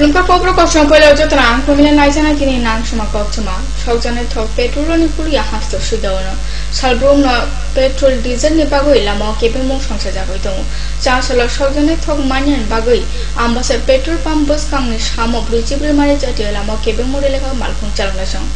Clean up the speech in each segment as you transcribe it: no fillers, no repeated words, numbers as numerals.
Nunca cobro costum pelo outro tram, família naisana que nem nang chama costuma. Saujane thok petrol ni puri ahas to sudawono. Salbrum no petrol diesel ni bagoi lamo kebe mo songsa jagoi dong. Cha sala saujane thok manian bagoi ambase petrol pump bus kang ni samo brujibri mare jati lamo kebe mo releka malfung chalna song.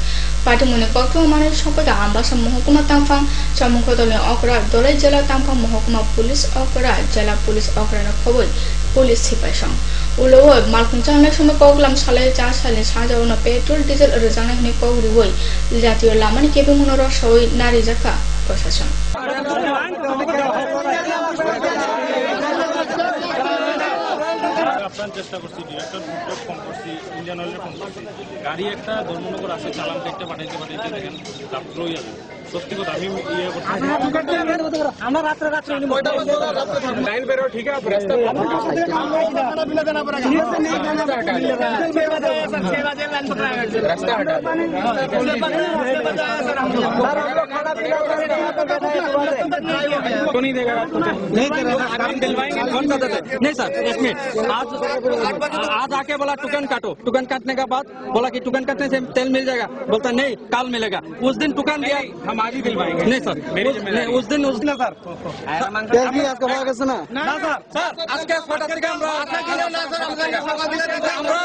Party mune kokto mane sopada ambasa mohokuma tamfang chamukhodole okra dolai jela tamfang mohokuma police okra jela police okra na khoboi police sipai song. Ulowo malfung chalna সময় কগলাম সালে 4 সালে সাজাওনা petrol diesel রজানা হনে কগরি হই জাতীয় লামানি কেবে মনোর সই নারী জাকা প্রশাসন আপনার চেষ্টা করছি ডিরেক্টর ফুটবল ফোন করছি ইন্ডিয়ান অয়েলের ফোন করছি গাড়ি একটা ধর্মনগর আছে চালান দেখতে পাঠাইতে দেখেন রাত্রই আছে সত্যি কথা আমি ইয়ে করছি আমরা রাত্রে লাইন বেরো ঠিক আছে রাস্তা রাস্তা হাঁটা नहीं देगा नहीं करेगा आप दिलवाएंगे कौन सा देता नहीं सर एक मिनट आज आके बोला टुकन काटो टुकन काटने के बाद बोला कि टुकन काटने से तेल मिल जाएगा बोलता नहीं काल मिलेगा उस दिन टुकन दिया हम आज ही दिलवाएंगे नहीं सर नहीं उस दिन सर तेल की आपका भाग है ना सर आज के फोटो থেকে আমরা না স্যার আমরা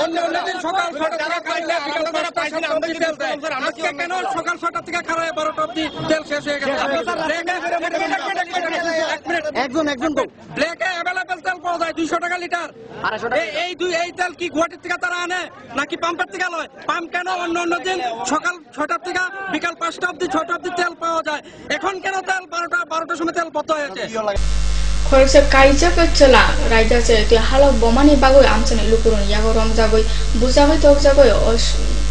অন্য দিন সকাল 6টা থেকে কাটলে বিকাল 5টা পাইছিলাম আমরা তেল দেয় আজকে কেন সকাল 6টা থেকে খারাপ 12টা অবধি তেল শেষ হয়ে গেছে একজন ব্ল্যাকে अवेलेबल তেল পাওয়া যায় 200 টাকা লিটার এই তেল কি গুয়াহাটি থেকে তারা আনে নাকি পাম্পের থেকে লয় পাম্প কেন অন্য দিন সকাল 6টা থেকে বিকাল 5টা অবধি 6টা অবধি তেল পাওয়া যায় এখন কেন তেল 12টার সময় তেল বন্ধ হয়েছে খরচে কাইজা কচলা রাইজা যে তে হালো বমানি বাগই আমচনে লুকুরন ইয়াগো রমজাগই বুজাগই তকজাগই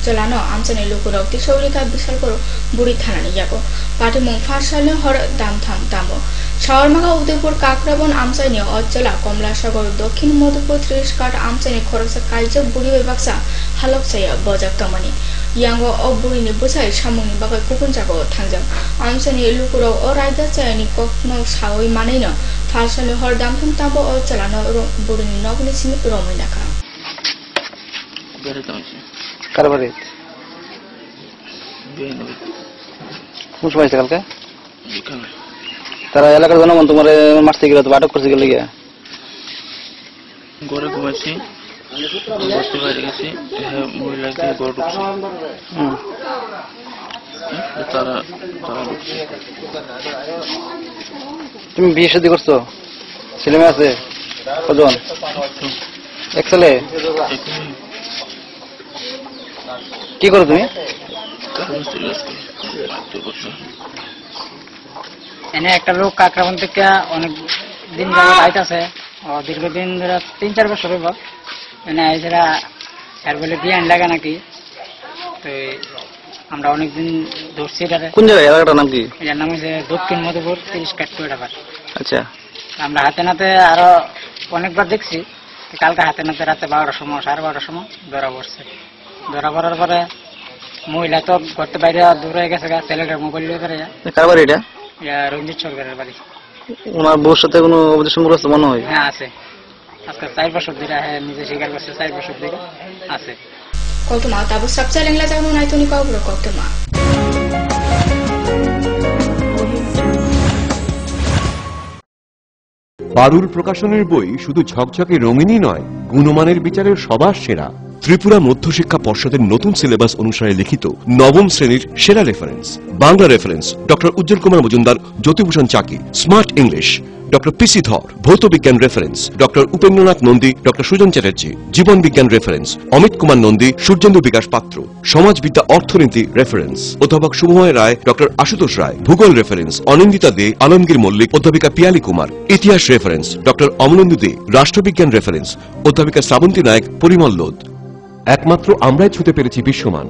চলানো আমচনে লুকুরও তিসৌরিকা বিশাল করো বুড়ি থানানি ইয়াগো পাটি মুং ফারসালে হর দামথাম দামো শাওরমাগা উদয়পুর কাকরাবন আমচাইনি অচলা কমলাসাগর দক্ষিণ মধুপুর 30 কাট আমচাইনি খরচে কাইজা বুড়ি বিভাগসা হালক চাইয়া বজাক তমানি ইয়াঙ্গো অবুরিনি বুঝাই সামুনি বাগই কুকুন জাগো থাংজাম আমচাইনি লুকুরও ও রাইজা চাইনি কখনো সাওই মানেন ফারসালে হর দামথাম তাবো অচলানো বুড়িনি নগনি সিমি রমই নাকা কারবারে কোন সময় কালকে বিকালে তারা এলাকার জনগণ তোমার মারতে গেল তো আটক করতে গেলে গিয়া ঘরে ঘুমাইছি বসতে বাইরে গেছি মহিলাকে ঘরে ঢুকছে তারা ঢুকছে তুমি বিয়ে শাদী করছো ছেলে মেয়ে আছে কজন এক ছেলে কি করো তুমি এনে একটা লোক কাকরাবন থেকে অনেক দিন ধরে আইতাছে দীর্ঘদিন ধরে 3-4 বছর হইব মানে আইসরা স্যার বলে বিয়ে লাগা নাকি তো আমরা অনেকদিন ধরছি এটারে কোন জায়গায় এলাকাটার নাম কি এর নাম হচ্ছে দক্ষিণ মধুপুর 30 কাট কোটাবার আচ্ছা আমরা হাতে নাতে আরো অনেকবার দেখছি কালকে হাতে নাতে রাতে 12টার সময় 12:30টার সময় ধরা পড়ছে ধরা পড়ার পরে মহিলা তো ঘরতে বাইরে দূরে গেছে ছেলেটার মোবাইল নিয়ে করে কার বাড়ি এটা রঞ্জিত সরকারের বাড়ি ওনার বউর সাথে কোনো অবৈধ সম্পর্ক আছে মনে হয় হ্যাঁ আছে আজকে 4 বছর ধরে নিজে স্বীকার করছে 4 বছর ধরে আছে কতমা তাবু সবচেয়ে লেংলা জানো নাই তুমি কবর কতমা পারুল প্রকাশনের বই শুধু ঝকঝকে রঙিনই নয় গুণমানের বিচারের সবার সেরা ত্রিপুরা মধ্যশিক্ষা পর্ষদের নতুন সিলেবাস অনুসারে লিখিত নবম শ্রেণীর সেরা reference Bangla reference doctor Ujjwal Kumar Majumdar Jyotibhushan Chaki smart English doctor PC Dhar ভৌত বিজ্ঞান reference doctor Upendranath Nandi doctor Sujan Chatterjee জীবন বিজ্ঞান রেফারেন্স অমিত কুমার নন্দী সূর্যেন্দু বিকাশ পাত্র সমাজবিদ্যা অর্থনীতি রেফারেন্স অধ্যাপক শুভময় রায় ডক্টর আশুতোষ রায় ভূগোল রেফারেন্স অনিন্দিতা দে আলমগীর মল্লিক অধ্যাপিকা পিয়ালি কুমার ইতিহাস রেফারেন্স ডক্টর অমলেন্দু দে রাষ্ট্রবিজ্ঞান রেফারেন্স অধ্যাপিকা শ্রাবন্তী নায়ক পরিমল লোধ একমাত্র আমরাই ছুঁতে পেরেছি বিশ্বমান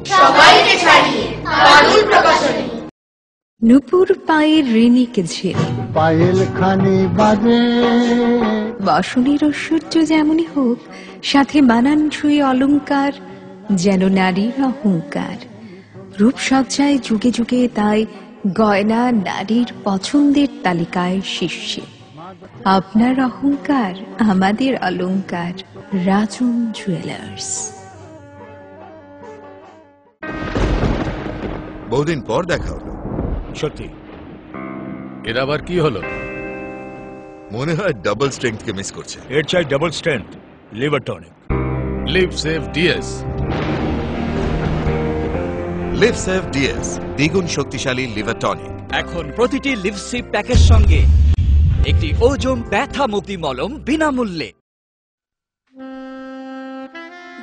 নুপুর পায়ের ঋণিক ঝিল পায়েল খানি বাজে বাসনের ঐশ্বর্য যেমনই হোক সাথে মানানসই অলংকার যেন নারীর অহংকার রূপসজ্জায় যুগে যুগে তাই গয়না নারীর পছন্দের তালিকায় শীর্ষে আপনার অহংকার আমাদের অলংকার রাজন জুয়েলার্স। বহুদিন পর দেখা হলো। সত্যি, এর আবার কি হলো? মনে হয় ডাবল স্ট্রেংথকে মিস করছে। এর চাই double strength liver tonic. Liv Save DS. Liv Save DS দ্বিগুণ শক্তিশালী লিভার টনিক। এখন প্রতিটি লিভসিভ প্যাকের সঙ্গে একটি ওজোম ব্যথা মুক্তি মলম বিনামূল্যে।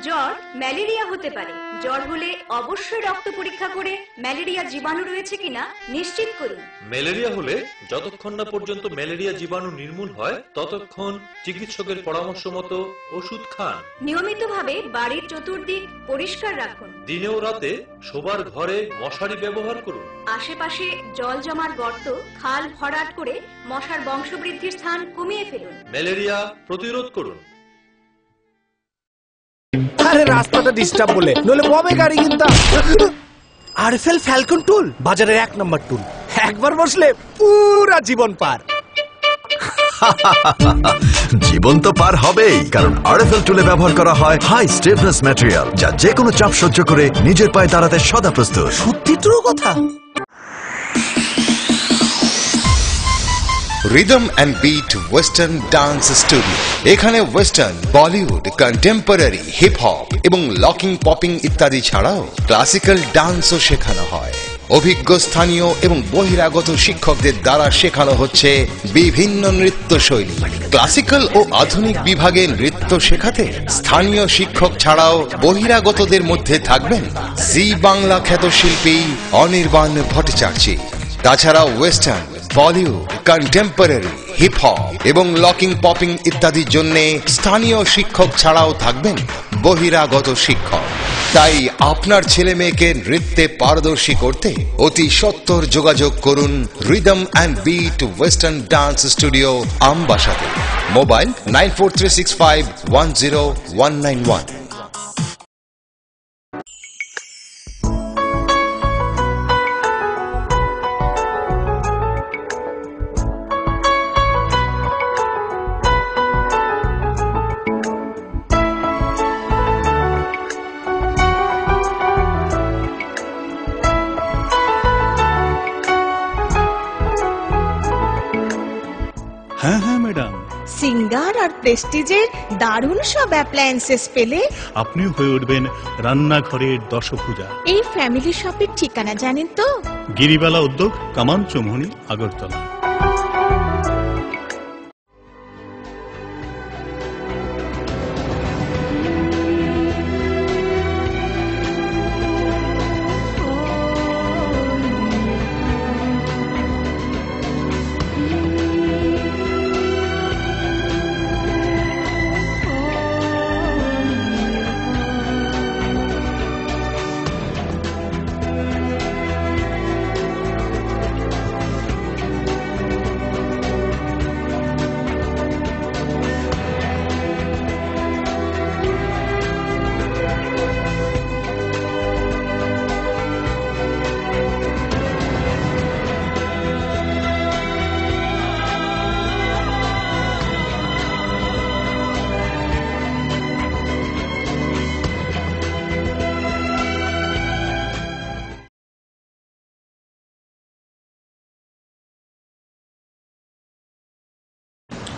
জ্বর ম্যালেরিয়া হতে পারে। জ্বর হলে অবশ্যই রক্ত পরীক্ষা করে ম্যালেরিয়া জীবাণু রয়েছে কিনা নিশ্চিত করুন। ম্যালেরিয়া হলে যতক্ষণ না পর্যন্ত ম্যালেরিয়া জীবাণু নির্মূল হয় ততক্ষণ চিকিৎসকের পরামর্শ মতো ওষুধ খান। নিয়মিতভাবে বাড়ির চতুর্দিক পরিষ্কার রাখুন। দিনে ও রাতে শোবার ঘরে মশারি ব্যবহার করুন। আশেপাশে জল জমার গর্ত, খাল ভরাট করে মশার বংশবৃদ্ধির স্থান কমিয়ে ফেলুন। ম্যালেরিয়া প্রতিরোধ করুন। আরে রাস্তাটা ডিস্টার্ব বলে, নইলে ববে গাড়ি কিনতাম। আরএফএল ফ্যালকন টুল বাজারের 1 নম্বর টুল। একবার বসলে পুরা জীবন পার। জীবন তো পার হবেই, কারণ আরএফএল টুলে ব্যবহার করা হয় হাই স্টিফনেস ম্যাটেরিয়াল, যা যে কোনো চাপ সহ্য করে নিজের পায়ে দাঁড়াতে সদা প্রস্তুত। সত্যি ট্রু কথা। Rhythm and beat western dance studio. এখানে western, Bollywood, contemporary, hip hop এবং লকিং, পপিং ইত্যাদি ছাড়াও ক্লাসিক্যাল ডান্সও শেখানো হয়। অভিজ্ঞ স্থানীয় এবং বহিরাগত শিক্ষকদের দ্বারা শেখানো হচ্ছে বিভিন্ন নৃত্য শৈলী। ক্লাসিক্যাল ও আধুনিক বিভাগে নৃত্য শেখাতে স্থানীয় শিক্ষক ছাড়াও বহিরাগতদের মধ্যে থাকবেন জি বাংলা খ্যাত শিল্পী অনির্বাণ ভট্টাচার্য। তাছাড়া western, Bollywood, contemporary, hip hop এবং লকিং, পপিং ইত্যাদির জন্য স্থানীয় শিক্ষক ছাড়াও থাকবেন বহিরাগত শিক্ষক। তাই আপনার ছেলে মেয়েকে নৃত্যে পারদর্শী করতে অতি সত্বর যোগাযোগ করুন rhythm and beat western dance studio, আমবাসাতে। মোবাইল 9436510191। হ্যাঁ হ্যাঁ ম্যাডাম, সিঙ্গার আর প্রেস্টিজের দারুণ সব অ্যাপ্লায়েন্সেস পেলে আপনিও হয়ে উঠবেন রান্নাঘরের দশভুজা। এই ফ্যামিলি শপের ঠিকানা জানেন তো? গিরিবালা উদ্যোগ, কামান চৌমুহনী, আগরতলা।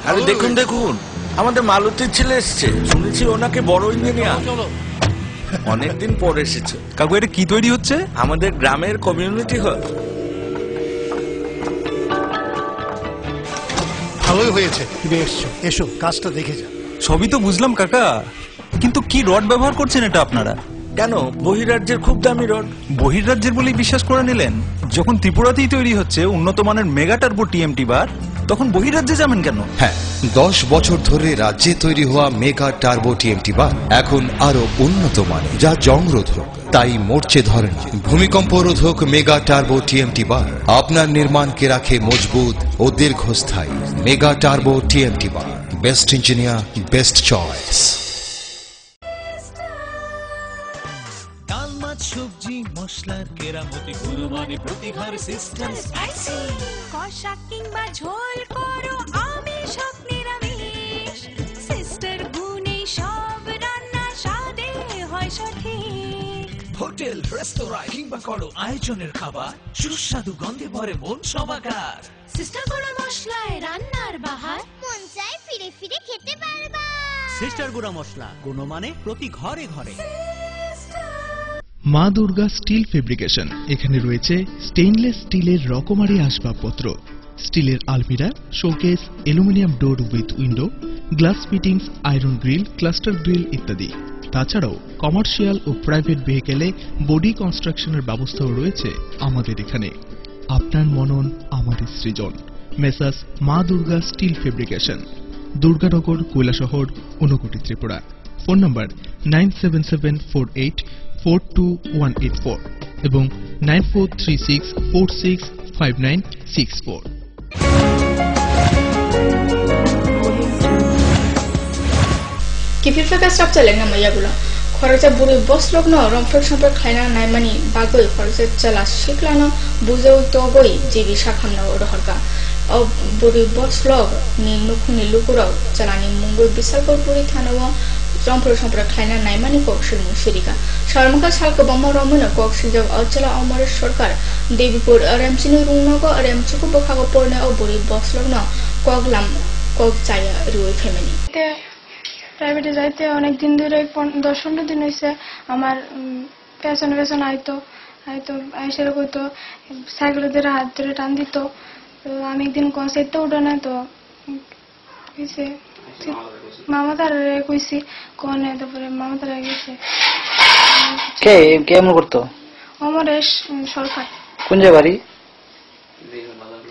আরে দেখুন দেখুন, আমাদের মালতীর ছেলে এসছে। শুনেছি ওনাকে বড় ইঞ্জিনিয়ার। অনেকদিন পর এসেছে। কাকু, এটা কি তৈরি হচ্ছে? আমাদের গ্রামের কমিউনিটি হল। ভালোই হয়েছে তুমি এসছো। এসো, কাজটা দেখে যা। সবই তো বুঝলাম কাকা, কিন্তু কি রড ব্যবহার করছেন এটা আপনারা? কেন, বহিরাজ্যের খুব দামি রড। বহিরাজ্যের বলেই বিশ্বাস করে নিলেন? যখন ত্রিপুরাতেই তৈরি হচ্ছে উন্নত মানের মেগা টার্বো টিএমটি বার, তখন বহিরাজ্যে যাবেন কেন? হ্যাঁ, 10 বছর ধরে রাজ্যে তৈরি হওয়া মেগা টার্বো টিএমটি বার এখন আরো উন্নত মানের, যা জং রোধক, তাই মরচে ধরে না। ভূমিকম্প রোধক মেগা টার্বো টিএমটি বার আপনার নির্মাণকে রাখে মজবুত ও দীর্ঘস্থায়ী। মেগা টার্বো টিএমটি বার, বেস্ট ইঞ্জিনিয়ার, বেস্ট চয়েস। ডাল, মাছ, সবজি, মশলার কেরামতি, গুণমানে প্রতিঘার সিস্টেম। স্পাইসি কষা কিংবা ঝোল করো আমিষ হোক নিরামিষ, সিস্টার গুণে সব হোটেল রেস্তোরাঁ কিংবা করো আয়োজনের খাবার সুস্বাদু গন্ধে ভরে মন সমাকার। সিস্টার গুঁড়া মশলায় রান্নার বাহার মন চায় ফিরে ফিরে খেতে পারবা। সিস্টার গুঁড়া মশলা গুণমানে প্রতি ঘরে ঘরে। মা দুর্গা স্টিল ফেব্রিকেশন, এখানে রয়েছে স্টেইনলেস স্টিলের রকমারি আসবাবপত্র, স্টিলের আলমিরা, showcase, aluminium door with window, glass fittings, iron grill, cluster grill ইত্যাদি। তাছাড়াও কমার্শিয়াল ও প্রাইভেট ভেহিকেলে বডি কনস্ট্রাকশনের ব্যবস্থাও রয়েছে আমাদের এখানে। আপনার মনন আমাদের সৃজন। Messrs Ma Durga steel fabrication, Durganagar, Kailashahar, Unakoti, Tripura. Phone number 9774842184 এবং 9436465964। Kifilfaka chapchaleng na mayagula khorja buri boslog no romfek sampar khaina naimani bagoi khorja chala shiklano bujeu togoi jibi sakhamna rohorga o buri boslog ni nukhuni lukuro chalani mungoi bisalpur buri thanawo romfek sampar khaina naimani kokshir mushirika sharmaka salko bamma romona kokshijab achala amare sarkar devipur ramchini rungnago ramchuko bokhago porne o buri boslog no koklam kokchaya ruoi family প্রাইভেটে যাইতে অনেক দিন ধরে 10-15 দিন হয়েছে আমার পেছনে পেছনে আইতো আইসার কইতো সাইকেলে ধরে হাত ধরে টান দিত। তো আমি একদিন কনসাইতে উঠে না তো কইছে মামা তারে কইছি কোনে, তারপরে মামা তারে গেছে। কে কেমন করতো? অমরেশ সরকার। কোন জায়গা বাড়ি?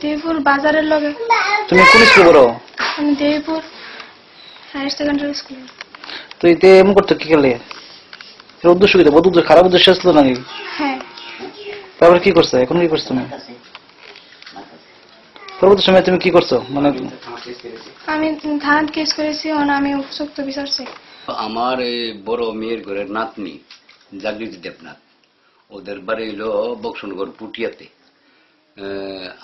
দেবপুর বাজারের লগে। তুমি কোন স্কুলে পড়ো? আমি দেবপুর হায়ার সেকেন্ডারি স্কুল। তো এতে এমন করতো কি করলে? এর উদ্দেশ্য কি? বহুত খারাপ উদ্দেশ্য ছিল নাকি? হ্যাঁ। তারপর কি করছো? এখন কি করছো তুমি? পরবর্তী সময় তুমি কি করছো? মানে আমি থানাত কেস করেছি, আমি উপযুক্ত বিচার চাই। আমার এই বড় মেয়ের ঘরের নাতনি জাগৃতি দেবনাথ, ওদের বাড়ি হলো বক্সনগর পুটিয়াতে।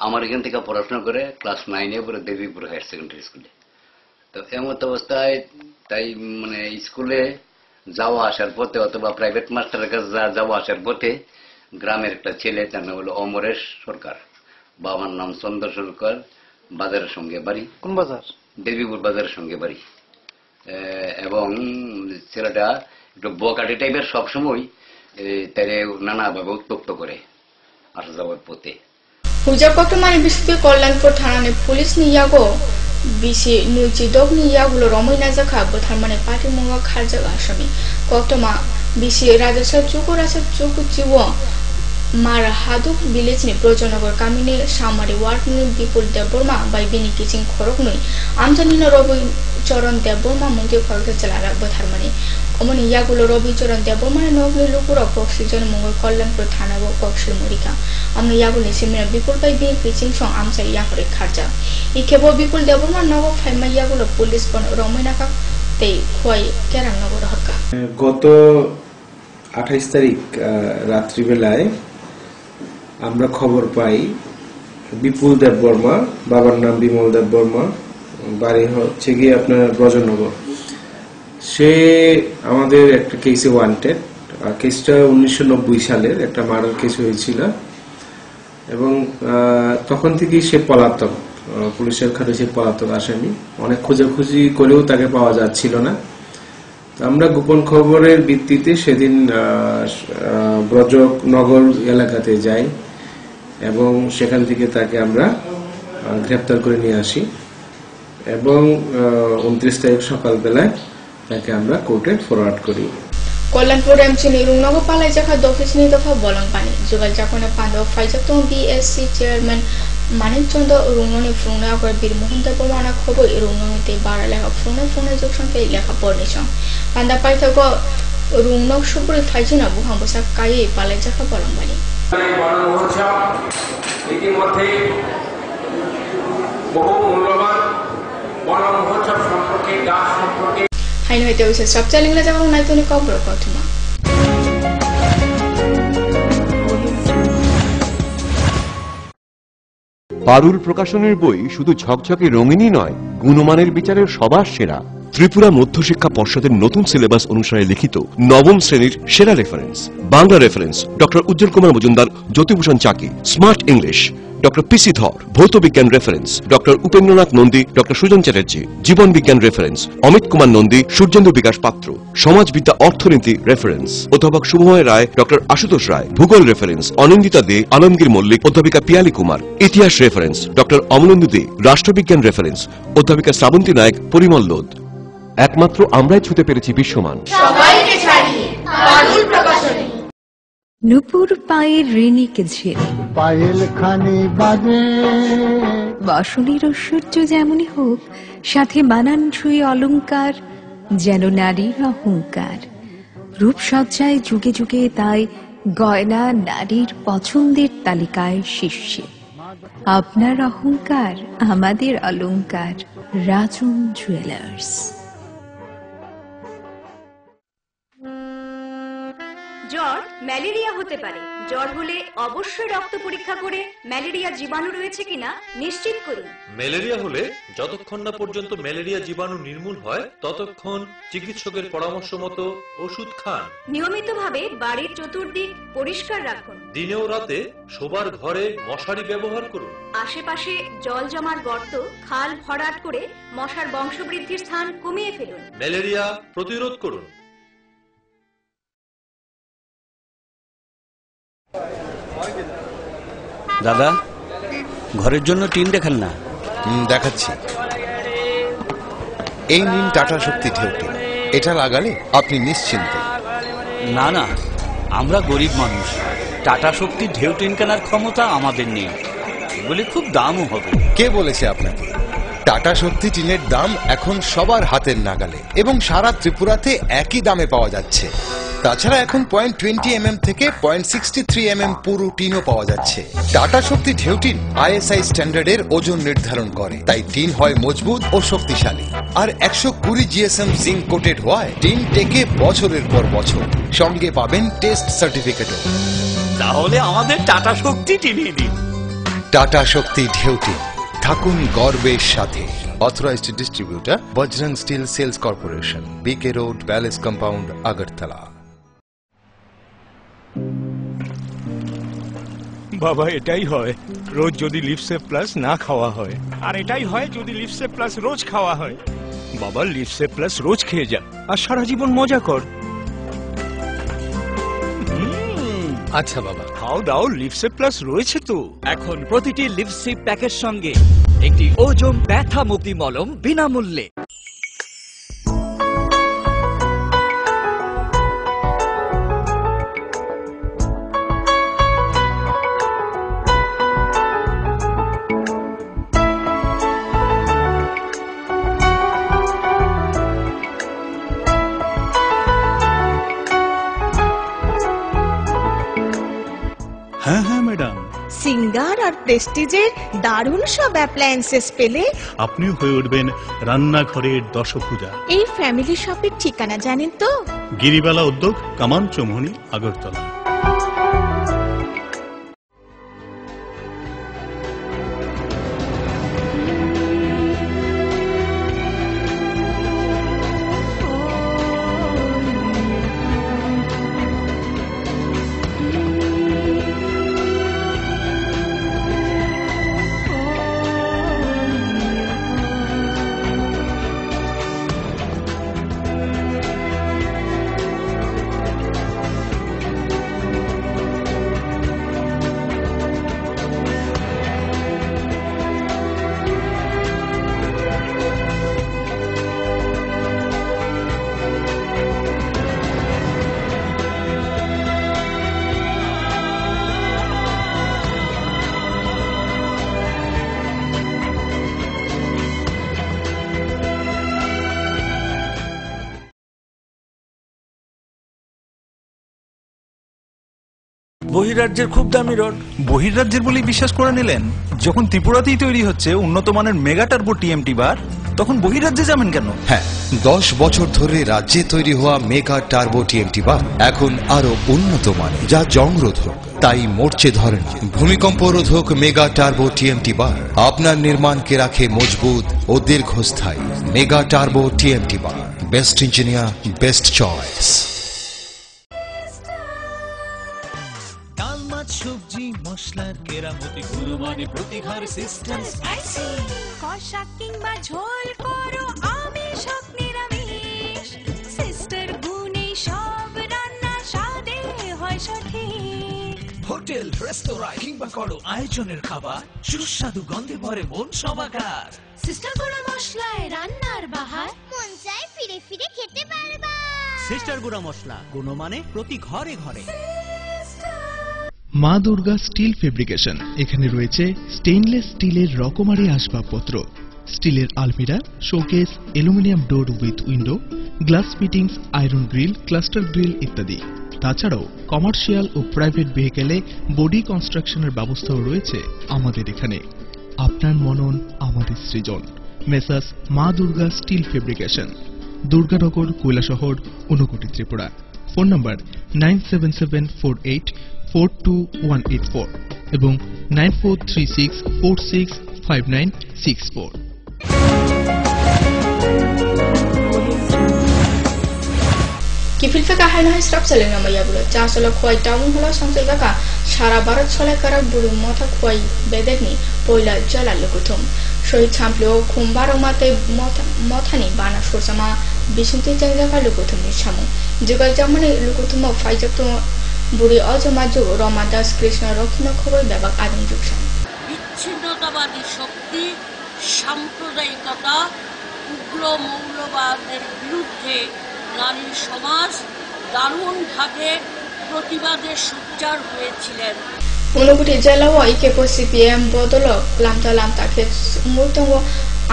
আমার এখান থেকে পড়াশোনা করে ক্লাস 9-এ পরে দেবীপুর হায়ার সেকেন্ডারি স্কুলে। তো এমত অবস্থায় তাই মানে স্কুলে যাওয়া আসার পথে অথবা প্রাইভেট মাস্টারের কাছে যাওয়া আসার পথে গ্রামের একটা ছেলে, তার নাম হলো অমরেশ সরকার, বাবার নাম চন্দ্র সরকার, বাজারের সঙ্গে বাড়ি। কোন বাজার? দেবীপুর বাজারের সঙ্গে বাড়ি। এবং ছেলেটা একটু বকাটি টাইপের, সবসময় তারে নানাভাবে উত্তপ্ত করে আসা যাওয়ার পথে। হুজা কক্টমানি বিসিতে কল্যাণপুর থানানে পুলিশ নিয়াগো বিসি নুচিদক নিয়াগুলো রমইনা জাখা বথারমানে পার্টি মুঙ্গা খারজাগ আসামি কক্টমা বিসি রাজেশ্বর চুকুরাসা চুকুচিও মার হাদুক ভিলেজনি ব্রজনগর কামিনে সামারি ওয়ার্ডনি বিপুল দেববর্মা বাই বিনি কিচিং খরক নই আমজানিনা রবি চরণ দেববর্মা মুঙ্গে খরকে চালারা বথারমানে অমনি ইয়াগুলো রবি চরণ দেববর্মানে নগলি লুকুরা কক্সিজন মুঙ্গল কল্যাণপুর থানাবো কক্সির মরিকা আমরা ইয়াগুলি সিমিনা বিপুল বাই বিনি কিচিং সং আমসা ইয়াকরে খারজা ইকেবো বিপুল দেববর্মা নগ ফাইমা ইয়াগুলো পুলিশ বন রমইনাকা তেই খোয়াই কেরাম নগর হরকা। গত 28 তারিখ রাত্রিবেলায় আমরা খবর পাই বিপুল দেববর্মা, বাবার নাম বিমল দেববর্মা, বাড়ি হচ্ছে গিয়ে আপনার ব্রজনগর। সে আমাদের একটা কেসে ওয়ান্টেড। কেসটা 1990 সালের একটা মার্ডার কেস হয়েছিল এবং তখন থেকেই সে পলাতক, পুলিশের খাতে সে পলাতক আসামি। অনেক খোঁজাখুঁজি করেও তাকে পাওয়া যাচ্ছিল না। আমরা গোপন খবরের ভিত্তিতে সেদিন ব্রজনগর এলাকাতে যাই এবং সেখান থেকে তাকে আমরা গ্রেপ্তার করে নিয়ে আসি এবং 29 তারিখ সকালবেলায় তাকে আমরা কোর্টে ফরওয়ার্ড করি। কল্যাণপুর এমসিনি রুংনগর পালাই জাখা দফিসনি দফা বলং পানি যোগাল জাকনে পান্ডব ফাইজাতং বিএসসি চেয়ারম্যান মানিক চন্দ্র রুংননি ফ্রুংনা করে বীর মোহন দেববর্মা খবর রুংননিতে বারা লেখা ফ্রুনে যোগসং পে লেখা পড়নিসং পান্ডা পাইথাগ রুংনক সুপুরি ফাইজিনা বুহাং বসা কায়ে পালাই জাখা বলং পানি ইতিমধ্যে বহু মূল্যবান বন মহোৎসব সম্পর্কে গাছ সম্পর্কে হাইন হইতে হইছে সব চ্যালেঞ্জে যাবো নাইতনি কবর কতমা। পারুল প্রকাশনের বই শুধু ঝকঝকে রঙিনই নয়, গুণমানের বিচারের সবার সেরা। ত্রিপুরা মধ্যশিক্ষা পর্ষদের নতুন সিলেবাস অনুসারে লিখিত নবম শ্রেণীর সেরা reference. Bangla reference doctor Ujjwal Kumar Majumdar, Jyotibhushan Chaki. Smart English doctor PC Dhar. ভৌত বিজ্ঞান reference doctor Upendranath Nandi, doctor Sujan Chatterjee. জীবন বিজ্ঞান রেফারেন্স অমিত কুমার নন্দী, সূর্যেন্দু বিকাশ পাত্র। সমাজবিদ্যা অর্থনীতি রেফারেন্স অধ্যাপক শুভময় রায়, ডক্টর আশুতোষ রায়। ভূগোল রেফারেন্স অনিন্দিতা দে, আলমগীর মল্লিক, অধ্যাপিকা পিয়ালি কুমার। ইতিহাস রেফারেন্স ডক্টর অমলেন্দু দে। রাষ্ট্রবিজ্ঞান রেফারেন্স অধ্যাপিকা শ্রাবন্তী নায়ক, পরিমল লোধ। একমাত্র আমরাই ছুতে পেরেছি বিশ্বমান। সবাইকে ছাড়িয়ে পারুল প্রকাশনী। নুপুর পায়ের রেণিকে ঝেড়ে পায়েল খানি বাজে, বাসনের ঐশ্বর্য যেমনই হোক, সাথে মানানসই অলংকার, যেন নারীর অহংকার। রূপসজ্জায় যুগে যুগে তাই গয়না নারীর পছন্দের তালিকায় শীর্ষে। আপনার অহংকার আমাদের অলংকার। রাজন জুয়েলার্স। জ্বর ম্যালেরিয়া হতে পারে। জ্বর হলে অবশ্যই রক্ত পরীক্ষা করে ম্যালেরিয়া জীবাণু রয়েছে কিনা নিশ্চিত করুন। ম্যালেরিয়া হলে যতক্ষণ না পর্যন্ত ম্যালেরিয়া জীবাণু নির্মূল হয় ততক্ষণ চিকিৎসকের পরামর্শ মতো ওষুধ খান। নিয়মিতভাবে বাড়ির চতুর্দিক পরিষ্কার রাখুন। দিনে ও রাতে শোবার ঘরে মশারি ব্যবহার করুন। আশেপাশে জল জমার গর্ত, খাল ভরাট করে মশার বংশবৃদ্ধির স্থান কমিয়ে ফেলুন। ম্যালেরিয়া প্রতিরোধ করুন। দাদা, ঘরের জন্য টিন দেখান না। দেখাচ্ছি। এই নিন টাটা শক্তি ঢেউটি। এটা লাগালে আপনি নিশ্চিন্ত। না না, আমরা গরিব মানুষ, টাটা শক্তি ঢেউ টিন কেনার ক্ষমতা আমাদের নেই। এগুলি খুব দামও হবে। কে বলেছে আপনাকে? টাটা শক্তি টিনের দাম এখন সবার হাতের নাগালে এবং সারা ত্রিপুরাতে একই দামে পাওয়া যাচ্ছে। তাছাড়া এখন 0.20 থেকে 0.63 পুরো টিনও পাওয়া যাচ্ছে। টাটা শক্তি ঢেউ টিন ISI স্ট্যান্ডার্ডের ওজন নির্ধারণ করে, তাই টিন হয় মজবুত ও শক্তিশালী। আর 120 GSM জিঙ্ক কোটেড হওয়ায় টিন টেকে বছরের পর বছর। সঙ্গে পাবেন টেস্ট সার্টিফিকেটও। তাহলে আমাদের টাটা শক্তি টিনিয়ে দিন। টাটা শক্তি ঢেউ টিন, থাকুন গর্বের সাথে। Authorised distributor Bajrang steel sales corporation, BK road, palace compound, Agartala. বাবা, এটাই হয় রোজ যদি লিপসেপ প্লাস না খাওয়া হয়, আর এটাই হয় যদি লিপসেপ প্লাস রোজ খাওয়া হয়। বাবা, লিপসেপ প্লাস রোজ খেয়ে যা আর সারা জীবন মজা কর। আচ্ছা বাবা, খাও দাও, লিপসেপ প্লাস রয়েছে তো। এখন প্রতিটি লিপসিপ প্যাকের সঙ্গে একটি ওজম ব্যথা মুক্তি মলম বিনামূল্যে। হ্যাঁ হ্যাঁ ম্যাডাম, সিঙ্গার আর প্রেস্টিজের দারুণ সব অ্যাপ্লায়েন্সেস পেলে আপনিও হয়ে উঠবেন রান্নাঘরের দশভুজা। এই ফ্যামিলি শপের ঠিকানা জানেন তো? গিরিবালা উদ্যোগ, কামান চৌমুহনী, আগরতলা। বহিরাজ্যের খুব দামি রড। বহির্রাজ্যের বলেই বিশ্বাস করে নিলেন? যখন ত্রিপুরাতেই তৈরি হচ্ছে উন্নত মানের মেগা টার্বো TMT বার, তখন বহির্রাজ্যে যাবেন কেন? হ্যাঁ, 10 বছর ধরে রাজ্যে তৈরি হওয়া মেগা টার্বো TMT বার এখন আরো উন্নত মানের, যা জংরোধক, তাই মরচে ধরেনি। ভূমিকম্প রোধক মেগা টার্বো টিএমটি বার আপনার নির্মাণকে রাখে মজবুত ও দীর্ঘস্থায়ী। মেগা টার্বো টিএমটি বার, বেস্ট ইঞ্জিনিয়ার, বেস্ট চয়েস। ডাল মাছ সবজি মশলার কেরামতি গুণমানে প্রতি ঘর সিস্টেম স্পাইসি। কষা কিংবা ঝোল করো আমিষ হোক নিরামিষ, সিস্টার গুণে সব রান্না স্বাদে হয় সঠিক। হোটেল রেস্তোরাঁ কিংবা করো আয়োজনের খাবার, সুস্বাদু গন্ধে ভরে মন সমাকার। সিস্টার গুঁড়া মশলায় রান্নার বাহার, মন চায় ফিরে ফিরে খেতে পারবা। সিস্টার গুঁড়া মশলা, গুণমানে প্রতি ঘরে ঘরে। মা দুর্গা স্টিল ফেব্রিকেশন, এখানে রয়েছে স্টেইনলেস স্টিলের রকমারি আসবাবপত্র, স্টিলের আলমিরা, showcase, aluminium door with window, glass fittings, iron grill, cluster grill ইত্যাদি। তাছাড়াও কমার্শিয়াল ও প্রাইভেট ভেহিকেলে বডি কনস্ট্রাকশনের ব্যবস্থাও রয়েছে আমাদের এখানে। আপনার মনন আমাদের সৃজন। Messrs Ma Durga steel fabrication, Durganagar, Kailashahar, Unakoti, Tripura. Phone number 9774842184 এবং 9436465964। Kifilfe ka hai nahi strap seleng nama ya bulo cha solo khoi taun hola samse ka সারা ভারত চলে কারা বুড়ি মাথা খুয়াই বেদেগনি পয়লা জ্বালা লুকুথুম শহীদ ছাম্পলেও খুমবারো মাতে মথানি বানা সরসামা বিশুন্তি জায়গা লুকুথুমনি সামু যুগাল জামানে লুকুথুম ফাইজক তো বুড়ি অজমা যুগ রমা দাস কৃষ্ণ রক্ষণ খবর ব্যাপক আদিম যুগ সাম বিচ্ছিন্নতাবাদী শক্তি, সাম্প্রদায়িকতা, উগ্র মৌলবাদের বিরুদ্ধে নারী সমাজ দারুণভাবে প্রতিবাদে সোচ্চার হয়েছিলেন। ঊনকোটি জেলা ইকেপো সিপিএম বদল লামতা লামতাকে মুর্তঙ্গ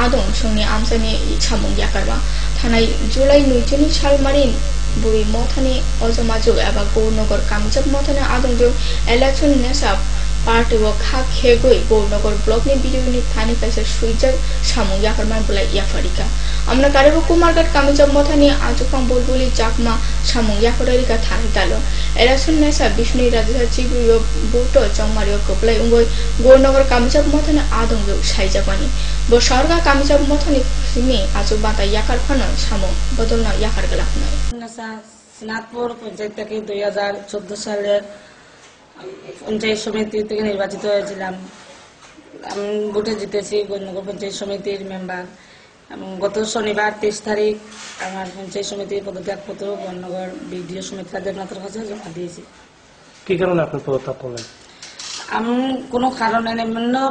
আদং সংনি আমসানি সামুং ইয়াকারবা থানাই জুলাই ৯ সালমারিন বুড়ি মথানি অজমাজু এবা গৌরনগর কামচাপ মথানি আদং যুগ ইলেকশন নেশা পার্টি ও খা খেগই গৌরনগর ব্লকনি বিডিওনি থানি কাছে সুইজার সামুং ইয়াকারমান বলা ইয়াফারিকা আমরা কারেবো কুমারঘাট কামিচাপ মথানি আজুকাং বুলবুলি চাকমা সামুং ইয়াকরারিকা থানি তালো ইলেকশন নেশা বিষ্ণু রাজা চিগুইও বুটো চংমারিও কপলাই উঙ্গই গৌরনগর কামিচাপ মথানি আদং যুগ সাইজাপানি ব সরকার কামিচাপ মথানি সিমি আজু বাতা ইয়াকার ফানো সামুং বদলনা ইয়াকার গলাফনাই স্নাতপুর পঞ্চায়েত থেকে 2014 সালের পঞ্চায়েত সমিতি থেকে নির্বাচিত হয়েছিলাম। আমি ভোটে জিতেছি গৌরনগর পঞ্চায়েত সমিতির মেম্বার এবং গত শনিবার 23 তারিখ আমার পঞ্চায়েত সমিতির পদত্যাগপত্র গৌরনগর বিডিও সমিতি দেবনাথের কাছে জমা দিয়েছি। কি কারণে আপনি পদত্যাগ করলেন? আমি কোনো কারণ নেই,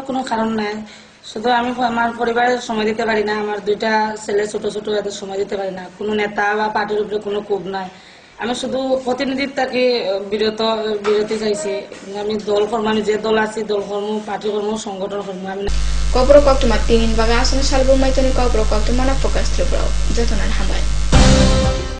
কোনো কারণ নাই, শুধু আমি আমার পরিবারের সময় দিতে পারি না, আমার 2টা ছেলে ছোট ছোট এদের সময় দিতে পারি না, কোনো নেতা বা পার্টির উপরে কোনো ক্ষোভ নাই, আমি শুধু প্রতিনিধিত্বকে বিরতি চাইছি। আমি দল কর্ম, আমি যে দল আছি দল কর্ম, পার্টি কর্ম, সংগঠন কর্ম আমি কবর কক্তমা 3 বাগা আসন সালবো মাইতনি কবর কক্তমানা প্রকাশ ত্রিপুরা যতনান হামায়